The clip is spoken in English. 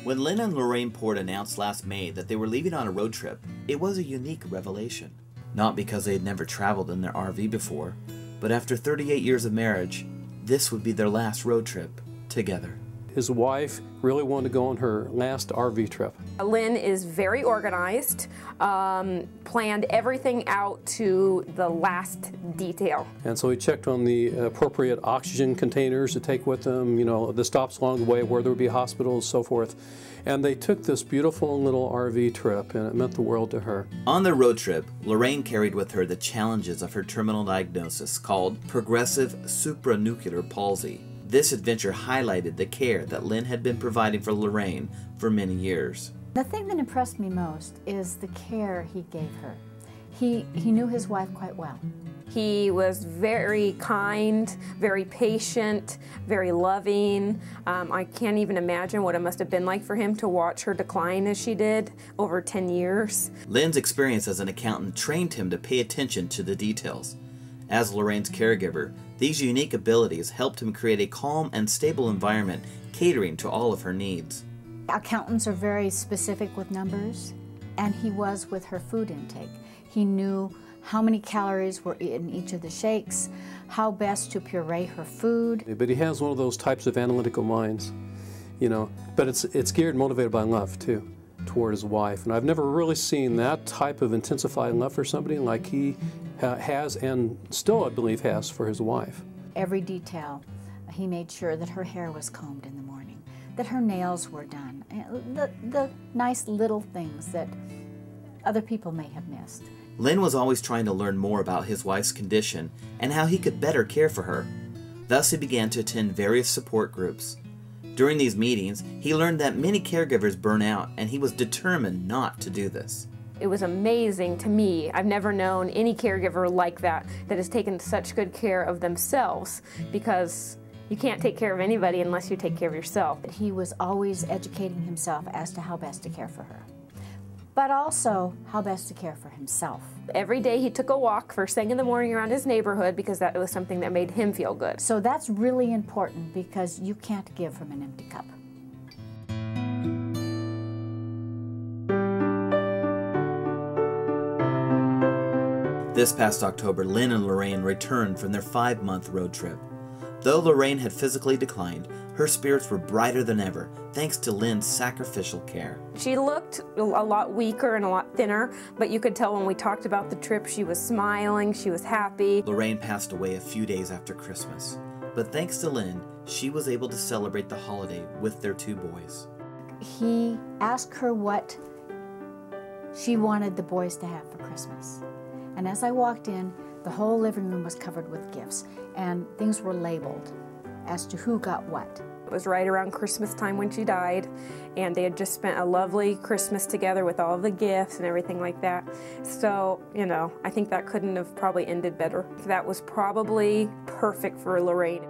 When Lynn and Lorraine Port announced last May that they were leaving on a road trip, it was a unique revelation. Not because they had never traveled in their RV before, but after 38 years of marriage, this would be their last road trip together. His wife really wanted to go on her last RV trip. Lynn is very organized, planned everything out to the last detail. And so he checked on the appropriate oxygen containers to take with them, you know, the stops along the way where there would be hospitals, so forth. And they took this beautiful little RV trip, and it meant the world to her. On their road trip, Lorraine carried with her the challenges of her terminal diagnosis called progressive supranuclear palsy. This adventure highlighted the care that Lynn had been providing for Lorraine for many years. The thing that impressed me most is the care he gave her. He knew his wife quite well. He was very kind, very patient, very loving. I can't even imagine what it must have been like for him to watch her decline as she did over 10 years. Lynn's experience as an accountant trained him to pay attention to the details. As Lorraine's caregiver, these unique abilities helped him create a calm and stable environment catering to all of her needs. Accountants are very specific with numbers, and he was with her food intake. He knew how many calories were in each of the shakes, how best to puree her food. But he has one of those types of analytical minds, you know, but it's geared and motivated by love too, toward his wife. And I've never really seen that type of intensified love for somebody like he has, and still I believe has, for his wife. Every detail, he made sure that her hair was combed in the morning, that her nails were done, the nice little things that other people may have missed. Lynn was always trying to learn more about his wife's condition and how he could better care for her. Thus, he began to attend various support groups. During these meetings, he learned that many caregivers burn out, and he was determined not to do this. It was amazing to me. I've never known any caregiver like that has taken such good care of themselves, because you can't take care of anybody unless you take care of yourself. He was always educating himself as to how best to care for her, but also how best to care for himself. Every day he took a walk first thing in the morning around his neighborhood, because that was something that made him feel good. So that's really important, because you can't give from an empty cup. This past October, Lynn and Lorraine returned from their 5-month road trip. Though Lorraine had physically declined, her spirits were brighter than ever, thanks to Lynn's sacrificial care. She looked a lot weaker and a lot thinner, but you could tell when we talked about the trip, she was smiling, she was happy. Lorraine passed away a few days after Christmas, but thanks to Lynn, she was able to celebrate the holiday with their 2 boys. He asked her what she wanted the boys to have for Christmas. And as I walked in, the whole living room was covered with gifts, and things were labeled as to who got what. It was right around Christmas time when she died, and they had just spent a lovely Christmas together with all the gifts and everything like that. So, you know, I think that couldn't have probably ended better. That was probably perfect for Lorraine.